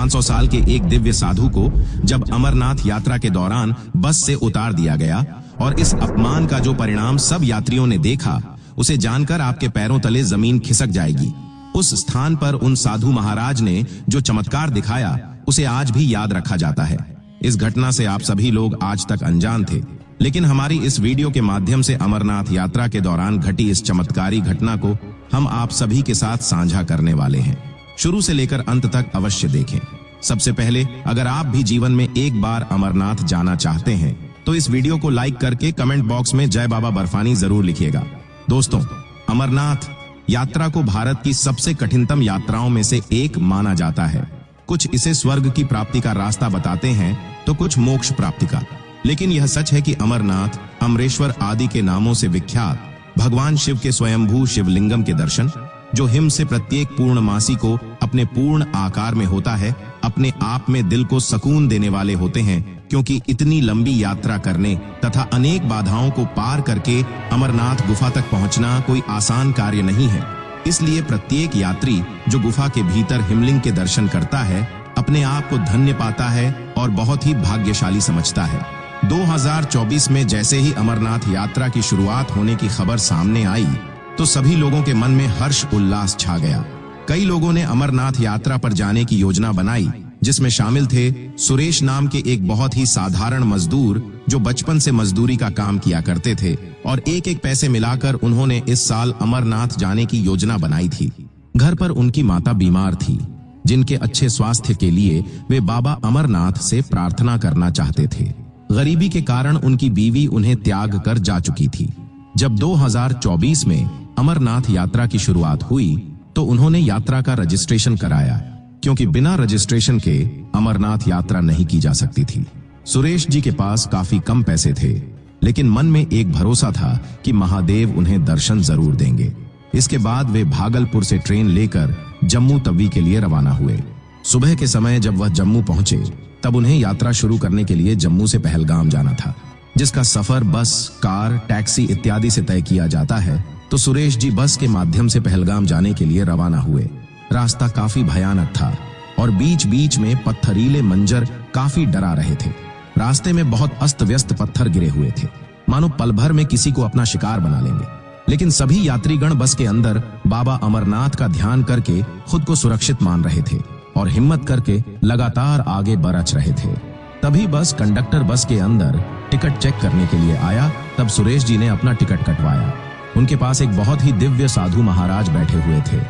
500 साल के एक दिव्य साधु को जब अमरनाथ यात्रा के दौरान बस से उतार दिया गया और इस अपमान का जो परिणाम सब यात्रियों ने देखा, उसे जानकर आपके पैरों तले जमीन खिसक जाएगी। उस स्थान पर उन साधु महाराज ने जो चमत्कार दिखाया, उसे आज भी याद रखा जाता है। इस घटना से आप सभी लोग आज तक अनजान थे, लेकिन हमारी इस वीडियो के माध्यम से अमरनाथ यात्रा के दौरान घटी इस चमत्कारी घटना को हम आप सभी के साथ साझा करने वाले हैं। शुरू से लेकर अंत तक अवश्य देखें। सबसे पहले, अगर आप भी जीवन में एक बार अमरनाथ जाना चाहते हैं तो इस वीडियो को लाइक करके कमेंट बॉक्स में जय बाबा बर्फानी जरूर लिखिएगा। दोस्तों, अमरनाथ यात्रा को भारत की सबसे कठिनतम यात्राओं में से एक माना जाता है। कुछ इसे स्वर्ग की प्राप्ति का रास्ता बताते हैं तो कुछ मोक्ष प्राप्ति का, लेकिन यह सच है कि अमरनाथ, अमरेश्वर आदि के नामों से विख्यात भगवान शिव के स्वयंभू शिवलिंगम के दर्शन, जो हिम से प्रत्येक पूर्णमासी को अपने पूर्ण आकार में होता है, अपने आप में दिल को सुकून देने वाले होते हैं, क्योंकि इतनी लंबी यात्रा करने तथा अनेक बाधाओं को पार करके अमरनाथ गुफा तक पहुंचना कोई आसान कार्य नहीं है। इसलिए प्रत्येक यात्री जो गुफा के भीतर हिमलिंग के दर्शन करता है, अपने आप को धन्य पाता है और बहुत ही भाग्यशाली समझता है। 2024 में जैसे ही अमरनाथ यात्रा की शुरुआत होने की खबर सामने आई तो सभी लोगों के मन में हर्ष उल्लास छा गया। कई लोगों ने अमरनाथ यात्रा पर जाने की योजना बनाई, जिसमें शामिल थे सुरेश नाम के एक बहुत ही साधारण मजदूर जो बचपन से मजदूरी का काम किया करते थे और एक एक पैसे मिलाकर उन्होंने इस साल अमरनाथ जाने की योजना बनाई थी। घर पर उनकी माता बीमार थी, जिनके अच्छे स्वास्थ्य के लिए वे बाबा अमरनाथ से प्रार्थना करना चाहते थे। गरीबी के कारण उनकी बीवी उन्हें त्याग कर जा चुकी थी। जब 2024 में अमरनाथ यात्रा की शुरुआत हुई तो उन्होंने यात्रा का रजिस्ट्रेशन कराया, क्योंकि बिना रजिस्ट्रेशन के अमरनाथ यात्रा नहीं की जा सकती थी। सुरेश जी के पास काफी कम पैसे थे, लेकिन मन में एक भरोसा था कि महादेव उन्हें दर्शन जरूर देंगे। इसके बाद वे भागलपुर से ट्रेन लेकर जम्मू तवी के लिए रवाना हुए। सुबह के समय जब वह जम्मू पहुंचे तब उन्हें यात्रा शुरू करने के लिए जम्मू से पहलगाम जाना था, जिसका सफर बस, कार, टैक्सी इत्यादि से तय किया जाता है। तो सुरेश जी बस के माध्यम से पहलगाम जाने के लिए रवाना हुए। रास्ता काफी भयानक था और बीच बीच में पत्थरीले मंजर काफी डरा रहे थे। रास्ते में बहुत अस्त व्यस्त पत्थर गिरे हुए थे, मानो पल भर में किसी को अपना शिकार बना लेंगे। लेकिन सभी यात्रीगण बस के अंदर बाबा अमरनाथ का ध्यान करके खुद को सुरक्षित मान रहे थे और हिम्मत करके लगातार आगे बरच रहे थे। तभी बस कंडक्टर बस के अंदर टिकट चेक करने के लिए आया। तब सुरेश जी ने अपना टिकट कटवाया। उनके पास एक बहुत ही दिव्य साधु महाराज बैठे हुए थे।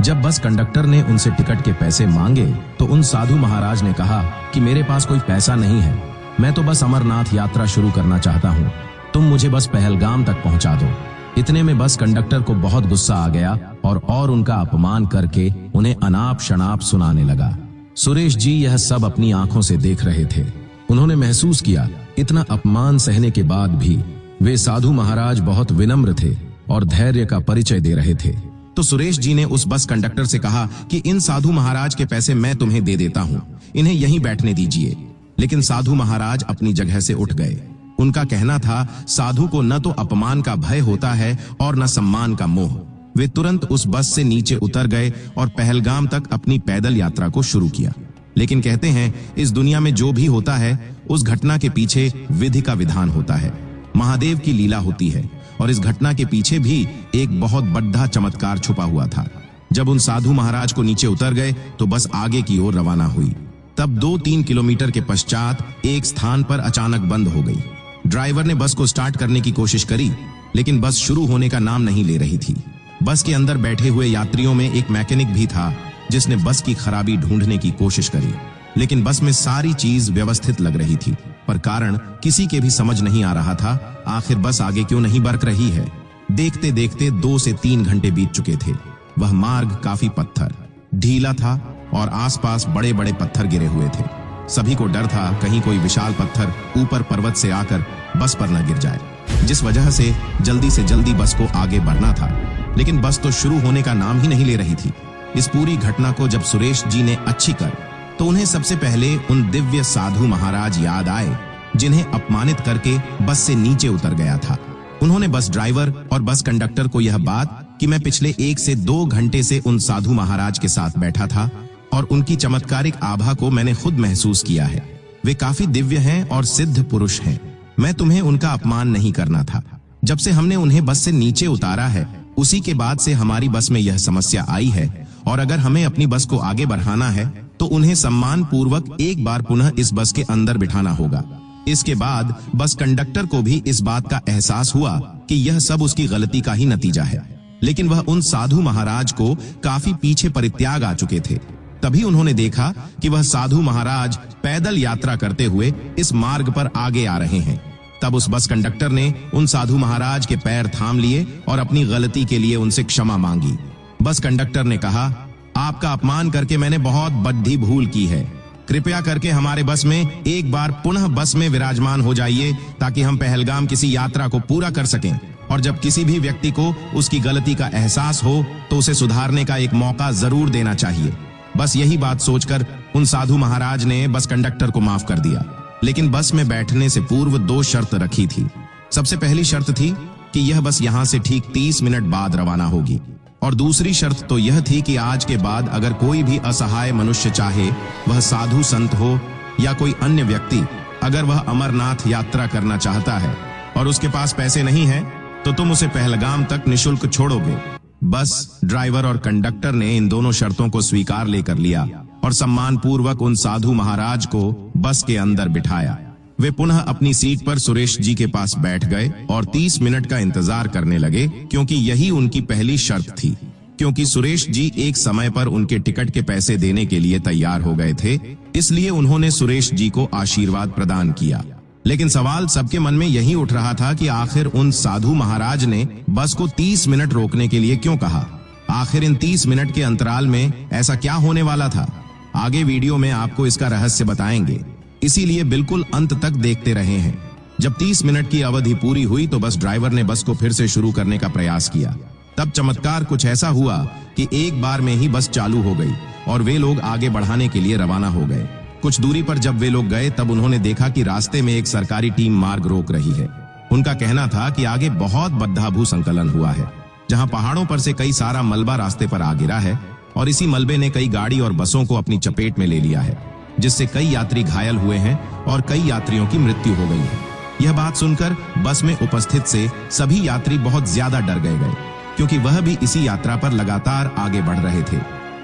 जब बस कंडक्टर ने उनसे टिकट के पैसे मांगे तो उन साधु महाराज ने कहा कि मेरे पास कोई पैसा नहीं है, मैं तो बस अमरनाथ यात्रा शुरू करना चाहता हूँ, तुम मुझे बस पहलगाम तक पहुँचा दो। इतने में बस कंडक्टर को बहुत गुस्सा आ गया और उनका अपमान करके उन्हें अनाप शनाप सुनाने लगा। सुरेश जी यह सब अपनी आंखों से देख रहे थे। उन्होंने महसूस किया इतना अपमान सहने के बाद भी वे साधु महाराज बहुत विनम्र थे और धैर्य का परिचय दे रहे थे। तो सुरेश जी ने उस बस कंडक्टर से कहा कि इन साधु महाराज के पैसे मैं तुम्हें दे देता हूँ, इन्हें यहीं बैठने दीजिए। लेकिन साधु महाराज अपनी जगह से उठ गए। उनका कहना था, साधु को न तो अपमान का भय होता है और न सम्मान का मोह। वे तुरंत उस बस से नीचे उतर गए और पहलगाम तक अपनी पैदल यात्रा को शुरू किया। लेकिन कहते हैं, इस दुनिया में जो भी होता है उस घटना के पीछे विधि का विधान होता है, महादेव की लीला होती है। और इस घटना के पीछे भी एक बहुत बड़ा चमत्कार छुपा हुआ था। जब उन साधु महाराज को नीचे उतर गए तो बस आगे की ओर रवाना हुई। तब 2-3 किलोमीटर के पश्चात एक स्थान पर अचानक बंद हो गई। ड्राइवर ने बस को स्टार्ट करने की कोशिश करी, लेकिन बस शुरू होने का नाम नहीं ले रही थी। बस के अंदर बैठे हुए यात्रियों में एक मैकेनिक भी था, जिसने बस की खराबी ढूंढने की कोशिश करी, लेकिन बस में सारी चीज व्यवस्थित लग रही थी, पर कारण किसी के भी समझ नहीं आ रहा था। आखिर बस आगे क्यों नहीं बढ़ रही है। देखते देखते 2 से 3 घंटे बीत चुके थे। वह मार्ग काफी पत्थर ढीला था और आसपास बड़े बड़े पत्थर गिरे हुए थे। सभी को डर था कहीं कोई विशाल पत्थर ऊपर पर्वत से आकर बस पर न गिर जाए, जिस वजह से जल्दी बस को आगे बढ़ना था। लेकिन बस तो शुरू होने का नाम ही नहीं ले रही थी। इस पूरी घटना को जब सुरेश जी ने अच्छी कर तो उन्हें सबसे पहले उन दिव्य साधु महाराज याद आए, जिन्हें अपमानित करके बस से नीचे उतर गया था। उन्होंने बस ड्राइवर और बस कंडक्टर को यह बात कि मैं पिछले 1 से 2 घंटे से उन साधु महाराज के साथ बैठा था, और उनकी चमत्कारिक आभा को मैंने खुद महसूस किया है। वे काफी दिव्य हैं और सिद्ध पुरुष हैं। मैं तुम्हें उनका अपमान नहीं करना था। जब से हमने उन्हें बस से नीचे उतारा है, उसी के बाद से हमारी बस में यह समस्या आई है, और अगर हमें अपनी बस को आगे बढ़ाना है तो उन्हें सम्मान पूर्वक एक बार पुनः इस बस के अंदर बिठाना होगा। इसके बाद बस कंडक्टर को भी इस बात का एहसास हुआ कि यह सब उसकी गलती का ही नतीजा है, लेकिन वह उन साधु महाराज को काफी पीछे परित्याग आ चुके थे। तभी उन्होंने देखा कि वह साधु महाराज पैदल यात्रा करते हुए इस मार्ग पर आगे आ रहे हैं। तब उस बस कंडक्टर ने उन साधु महाराज के पैर थाम लिए और अपनी गलती के लिए उनसे क्षमा मांगी। बस कंडक्टर ने कहा, आपका अपमान करके मैंने बहुत बड़ी भूल की है। कृपया करके हमारे बस में एक बार पुनः बस में विराजमान हो जाइए, ताकि हम पहलगाम किसी यात्रा को पूरा कर सकें। और जब किसी भी व्यक्ति को उसकी गलती का एहसास हो तो उसे सुधारने का एक मौका जरूर देना चाहिए। बस यही बात सोचकर उन साधु महाराज ने बस कंडक्टर को माफ कर दिया। लेकिन बस में बैठने से पूर्व 2 शर्त रखी थी। सबसे पहली शर्त थी कि यह बस यहां से ठीक 30 मिनट बाद रवाना होगी, और दूसरी शर्त तो यह थी कि आज के बाद अगर कोई भी असहाय मनुष्य, चाहे वह साधु संत हो या कोई अन्य व्यक्ति, अगर वह अमरनाथ यात्रा करना चाहता है और उसके पास पैसे नहीं है, तो तुम उसे पहलगाम तक निशुल्क छोड़ोगे। बस ड्राइवर और कंडक्टर ने इन दोनों शर्तों को स्वीकार लेकर लिया और सम्मान पूर्वक उन साधु महाराज को बस के अंदर बिठाया। वे पुनः अपनी सीट पर सुरेश जी के पास बैठ गए और 30 मिनट का इंतजार करने लगे, क्योंकि यही उनकी पहली शर्त थी। क्योंकि सुरेश जी एक समय पर उनके टिकट के पैसे देने के लिए तैयार हो गए थे, इसलिए उन्होंने सुरेश जी को आशीर्वाद प्रदान किया। लेकिन सवाल सबके मन में यही उठ रहा था कि आखिर उन साधु महाराज ने बस को 30 मिनट रोकने के लिए क्यों कहा? आखिर इन 30 मिनट के अंतराल में ऐसा क्या होने वाला था? आगे वीडियो में आपको इसका रहस्य बताएंगे, इसीलिए बिल्कुल अंत तक देखते रहे हैं। जब 30 मिनट की अवधि पूरी हुई तो बस ड्राइवर ने बस को फिर से शुरू करने का प्रयास किया। तब चमत्कार कुछ ऐसा हुआ कि एक बार में ही बस चालू हो गई और वे लोग आगे बढ़ाने के लिए रवाना हो गए। कुछ दूरी पर जब वे लोग गए तब उन्होंने देखा कि रास्ते में एक सरकारी टीम मार्ग रोक रही है। उनका कहना था कि आगे बहुत बद्धा भूसंकलन हुआ है, जहां पहाड़ों पर से कई सारा मलबा रास्ते पर आ गिरा है और इसी मलबे ने कई गाड़ी और बसों को अपनी चपेट में ले लिया है, जिससे कई यात्री घायल हुए हैं और कई यात्रियों की मृत्यु हो गई है। यह बात सुनकर बस में उपस्थित से सभी यात्री बहुत ज्यादा डर गए, क्योंकि वह भी इसी यात्रा पर लगातार आगे बढ़ रहे थे।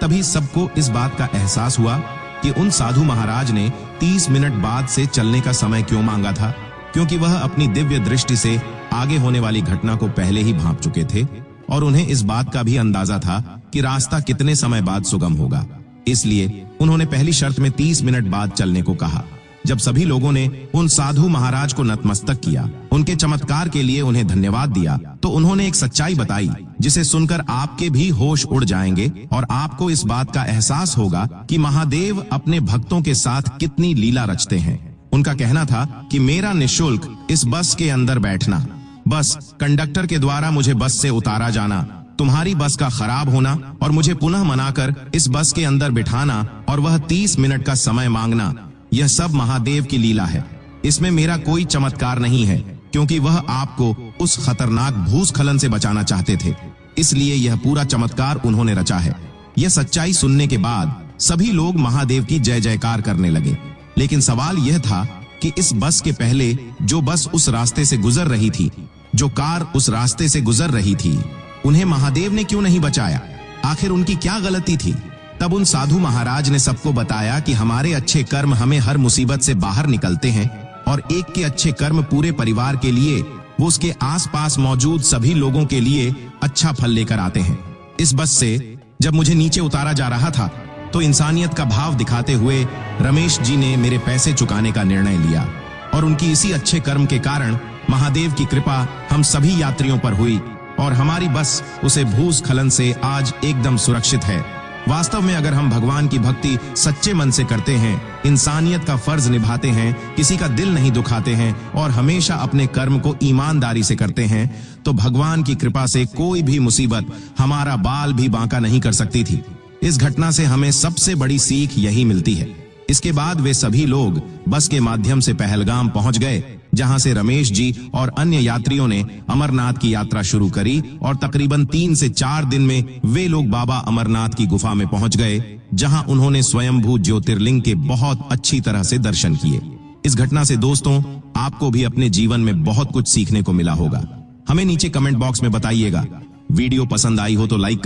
तभी सबको इस बात का एहसास हुआ कि उन साधु महाराज ने 30 मिनट बाद से चलने का समय क्यों मांगा था, क्योंकि वह अपनी दिव्य दृष्टि से आगे होने वाली घटना को पहले ही भांप चुके थे और उन्हें इस बात का भी अंदाजा था कि रास्ता कितने समय बाद सुगम होगा। इसलिए उन्होंने पहली शर्त में 30 मिनट बाद चलने को कहा। जब सभी लोगों ने उन साधु महाराज को नतमस्तक किया, उनके चमत्कार के लिए उन्हें धन्यवाद दिया, तो उन्होंने एक सच्चाई बताई जिसे सुनकर आपके भी होश उड़ जाएंगे और आपको इस बात का एहसास होगा कि महादेव अपने भक्तों के साथ कितनी लीला रचते हैं। उनका कहना था कि मेरा निशुल्क इस बस के अंदर बैठना, बस कंडक्टर के द्वारा मुझे बस से उतारा जाना, तुम्हारी बस का खराब होना और मुझे पुनः मनाकर इस बस के अंदर बिठाना और वह 30 मिनट का समय मांगना, यह सब महादेव की लीला है। इसमें मेरा कोई चमत्कार नहीं है, क्योंकि वह आपको उस खतरनाक भूस्खलन से बचाना चाहते थे। इसलिए यह पूरा चमत्कार उन्होंने रचा है। यह सच्चाई सुनने के बाद सभी लोग महादेव की जय जयकार करने लगे। लेकिन सवाल यह था कि इस बस के पहले जो बस उस रास्ते से गुजर रही थी, जो कार उस रास्ते से गुजर रही थी, उन्हें महादेव ने क्यों नहीं बचाया? आखिर उनकी क्या गलती थी? तब उन साधु महाराज ने सबको बताया कि हमारे अच्छे कर्म हमें हर मुसीबत से बाहर निकलते हैं और एक के अच्छे कर्म पूरे परिवार के लिए, वो उसके आसपास मौजूद सभी लोगों के लिए अच्छा फल लेकर आते हैं। इस बस से जब मुझे नीचे उतारा जा रहा था तो इंसानियत का भाव दिखाते हुए रमेश जी ने मेरे पैसे चुकाने का निर्णय लिया और उनकी इसी अच्छे कर्म के कारण महादेव की कृपा हम सभी यात्रियों पर हुई और हमारी बस उसे भूस्खलन से आज एकदम सुरक्षित है। वास्तव में अगर हम भगवान की भक्ति सच्चे मन से करते हैं, इंसानियत का फर्ज निभाते हैं, किसी का दिल नहीं दुखाते हैं और हमेशा अपने कर्म को ईमानदारी से करते हैं, तो भगवान की कृपा से कोई भी मुसीबत हमारा बाल भी बांका नहीं कर सकती थी। इस घटना से हमें सबसे बड़ी सीख यही मिलती है। इसके बाद वे सभी लोग बस के माध्यम से पहलगाम पहुंच गए, जहां से रमेश जी और अन्य यात्रियों ने अमरनाथ की यात्रा शुरू करी और तकरीबन 3 से 4 दिन में वे लोग बाबा अमरनाथ की गुफा में पहुंच गए, जहां उन्होंने स्वयंभू ज्योतिर्लिंग के बहुत अच्छी तरह से दर्शन किए। इस घटना से दोस्तों आपको भी अपने जीवन में बहुत कुछ सीखने को मिला होगा। हमें नीचे कमेंट बॉक्स में बताइएगा। वीडियो पसंद आई हो तो लाइक कर